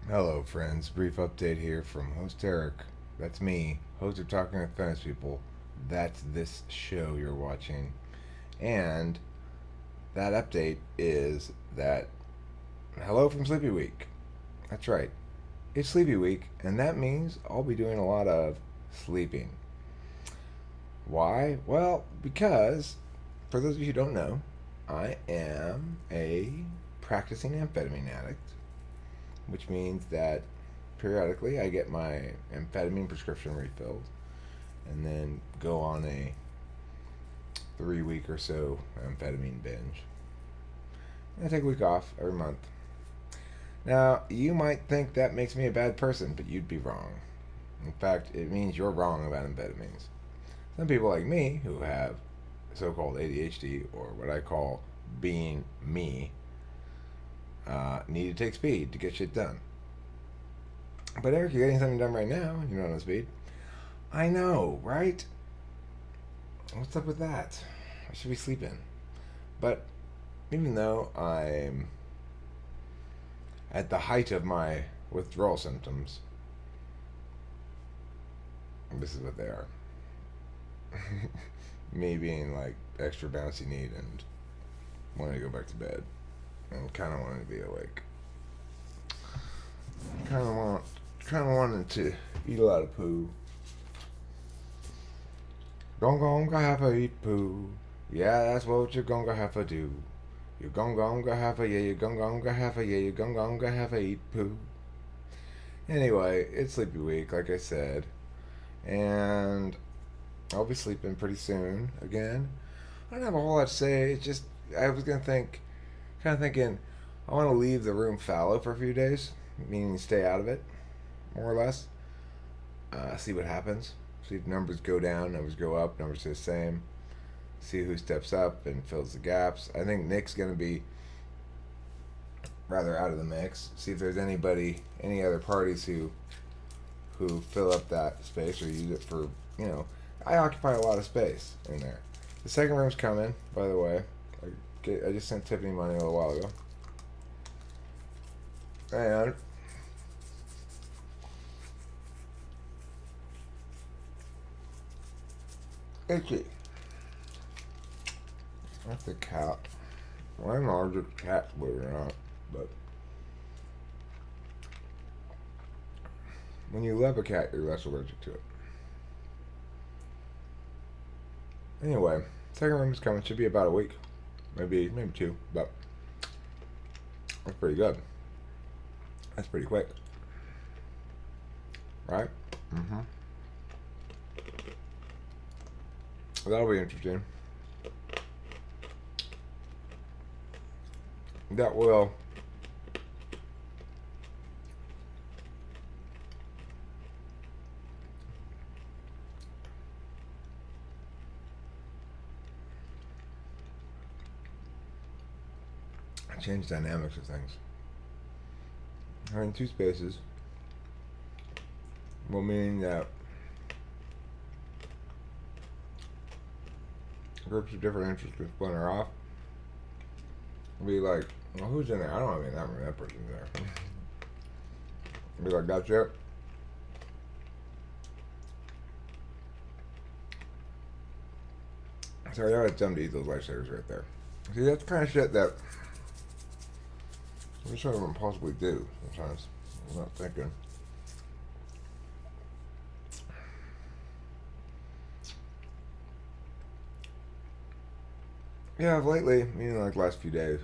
Hello, friends. Brief update here from host Eric. That's me, host of Talking with Famous People. That's this show you're watching. And that update is that hello from Sleepy Week. That's right. It's Sleepy Week, and that means I'll be doing a lot of sleeping. Why? Well, because, for those of you who don't know, I am a practicing amphetamine addict, which means that periodically I get my amphetamine prescription refilled and then go on a 3 week or so amphetamine binge. And I take a week off every month. Now, you might think that makes me a bad person, but you'd be wrong. In fact, it means you're wrong about amphetamines. Some people like me, who have so called ADHD, or what I call being me, need to take speed to get shit done. But Eric, you're getting something done right now. You're not on speed. I know, right? What's up with that? I should be sleeping. But even though I'm at the height of my withdrawal symptoms, this is what they are. Me being like extra bouncy need and wanting to go back to bed and kind of wanting to be awake. Kind of want, kind of wanting to eat a lot of poo. Gonga have to eat poo. Yeah, that's what you're gonna have to do. You're gonna have to, yeah, you're gonna have to, yeah, you're gonna have to eat poo. Anyway, it's Sleepy Week, like I said, and I'll be sleeping pretty soon again. I don't have a whole lot to say. It's just I was gonna think, kind of thinking, I want to leave the room fallow for a few days, meaning stay out of it, more or less. See what happens. See if numbers go down, numbers go up, numbers stay the same. See who steps up and fills the gaps. I think Nick's gonna be rather out of the mix. See if there's any other parties who fill up that space or use it for, you know, I occupy a lot of space in there. The second room's coming, by the way. I just sent Tiffany money a little while ago. And itchy. That's a cat. Well, I'm allergic to cats, believe it or not. But when you love a cat, you're less allergic to it. Anyway, second room is coming. Should be about a week, maybe two, but that's pretty good. That's pretty quick, right? Mm-hmm. That'll be interesting. That will change dynamics of things. Having two spaces will mean that groups of different interests can splinter off. Be like, well, who's in there? I don't have any in that room. That person's there. Be like, that's it. So I had time to eat those lifesavers right there. See, that's the kind of shit that we sort of impossibly do sometimes. I'm not thinking. Yeah, lately, meaning like last few days,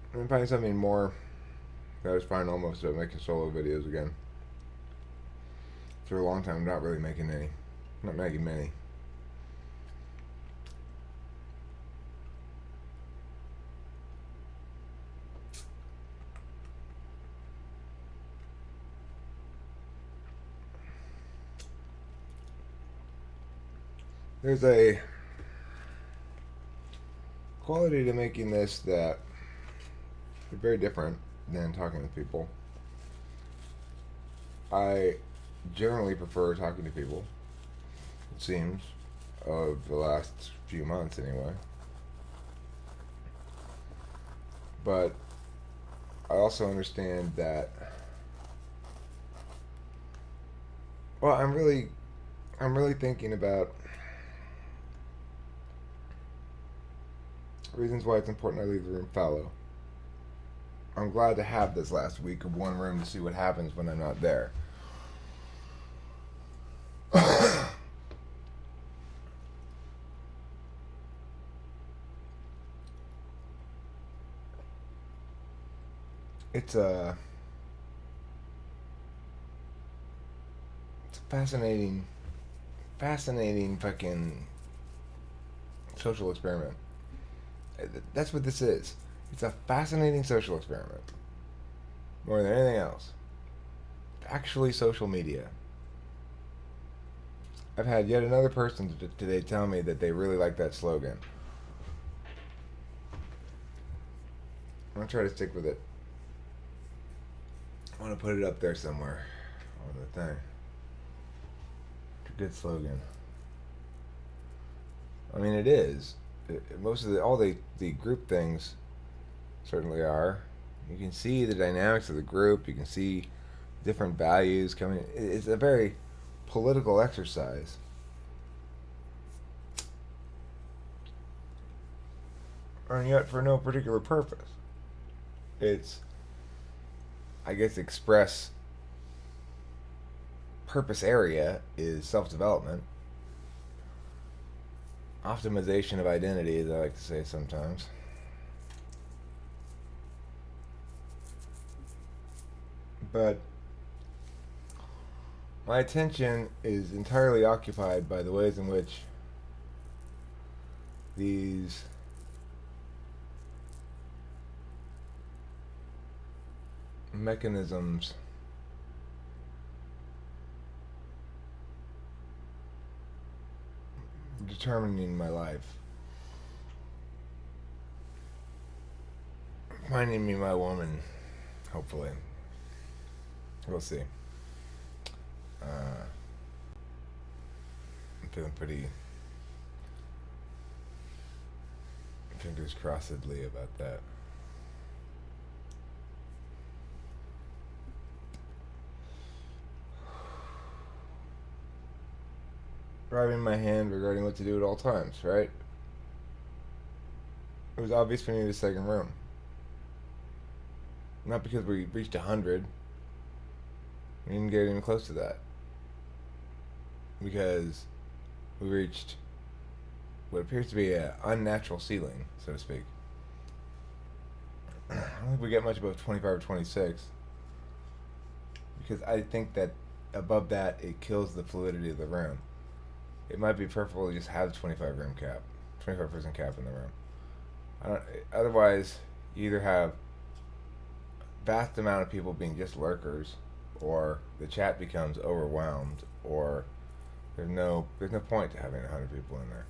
I've been finding something more that I was fine almost about making solo videos again. For a long time, I'm not really making any. Not making many. There's a quality to making this that is very different than talking with people. I generally prefer talking to people, it seems, of the last few months anyway. But I also understand that. Well, I'm really thinking about reasons why it's important I leave the room fallow. I'm glad to have this last week of one room to see what happens when I'm not there. It's a fascinating, fascinating fucking social experiment. That's what this is. It's a fascinating social experiment. More than anything else. Actually, social media. I've had yet another person today tell me that they really like that slogan. I'm going to try to stick with it. I want to put it up there somewhere on the thing. It's a good slogan. I mean, it is. Most of all the group things certainly are. You can see the dynamics of the group. You can see different values coming. It's a very political exercise. And yet for no particular purpose. It's, I guess, express purpose area is self-development. Optimization of identity, as I like to say sometimes. But my attention is entirely occupied by the ways in which these mechanisms determining my life, finding me my woman, hopefully. We'll see. I'm feeling pretty fingers crossedly about that. Driving my hand regarding what to do at all times, right? It was obvious we needed a second room. Not because we reached 100. We didn't get even close to that. Because we reached what appears to be an unnatural ceiling, so to speak. I don't think we get much above 25 or 26. Because I think that above that, it kills the fluidity of the room. It might be preferable to just have the 25 room cap, 25 person cap in the room. Otherwise, you either have vast amount of people being just lurkers, or the chat becomes overwhelmed, or there's no point to having 100 people in there.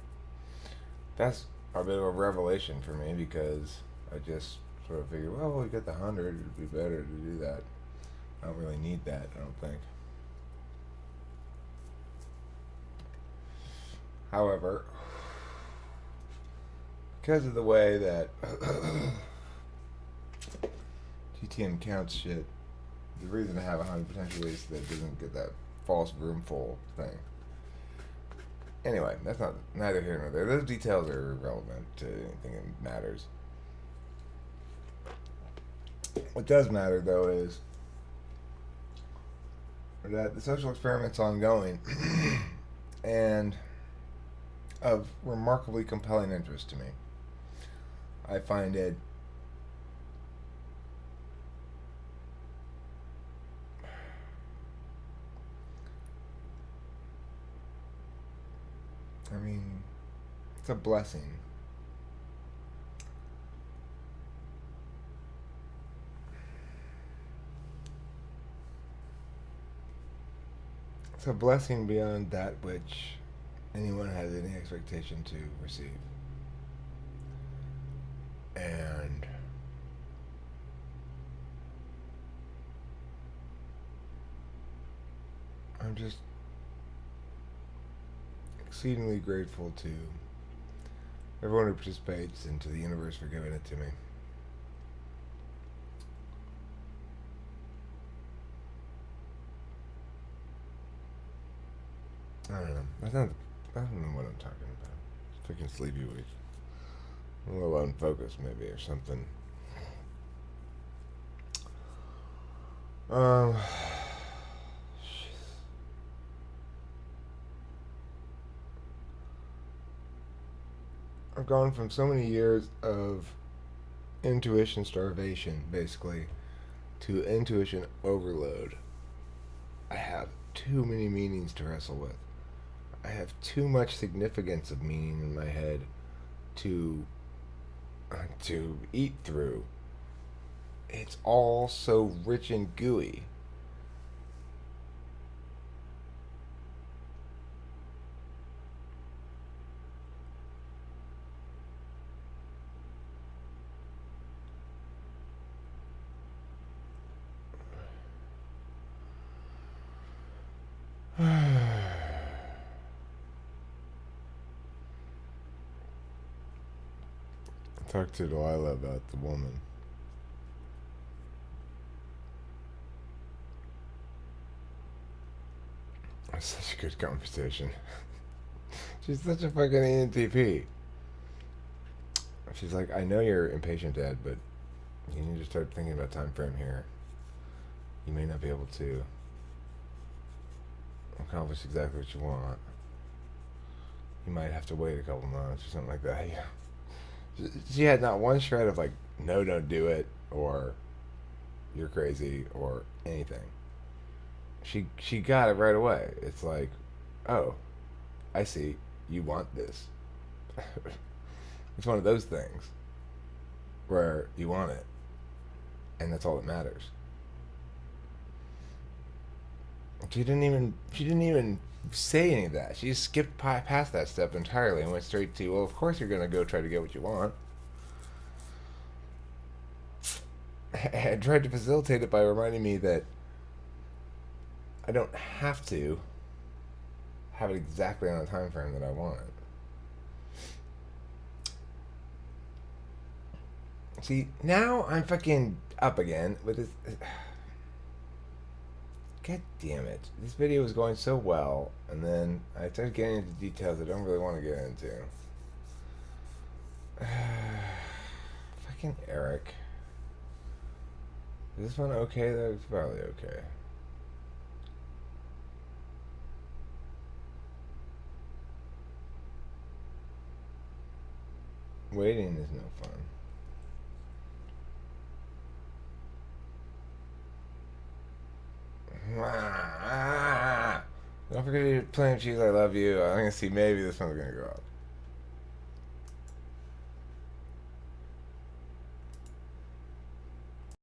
That's a bit of a revelation for me, because I just sort of figured, well, we get the 100, it'd be better to do that. I don't really need that, I don't think. However, because of the way that GTM counts shit, the reason to have 100 potentially is that it doesn't get that false room full thing. Anyway, that's neither here nor there. Those details are irrelevant to anything that matters. What does matter, though, is that the social experiment's ongoing and of remarkably compelling interest to me. I find it it's a blessing. It's a blessing beyond that which anyone has any expectation to receive. And I'm just exceedingly grateful to everyone who participates and to the universe for giving it to me. I don't know. I don't know what I'm talking about. Freaking sleepy week. A little unfocused, maybe, or something. Um, I've gone from so many years of intuition starvation, basically, to intuition overload. I have too many meanings to wrestle with. I have too much significance of meaning in my head to eat through. It's all so rich and gooey. Talk to Delilah about the woman. It's such a good conversation. She's such a fucking ENTP. She's like, I know you're impatient, Dad, but you need to start thinking about time frame here. You may not be able to accomplish exactly what you want. You might have to wait a couple months or something like that. Yeah. She had not one shred of like, no, don't do it, or you're crazy, or anything. She got it right away. It's like, oh, I see. You want this. It's one of those things where you want it, and that's all that matters. She didn't even say any of that. She just skipped past that step entirely and went straight to, well, of course you're gonna go try to get what you want. I tried to facilitate it by reminding me that I don't have to have it exactly on the time frame that I want it. See, now I'm fucking up again with this. God damn it. This video was going so well, and then I started getting into details I don't really want to get into. Fucking Eric. Is this one okay, though? It's probably okay. Waiting is no fun. Don't forget to eat plenty of cheese. I love you. I'm gonna see maybe this one's gonna go up.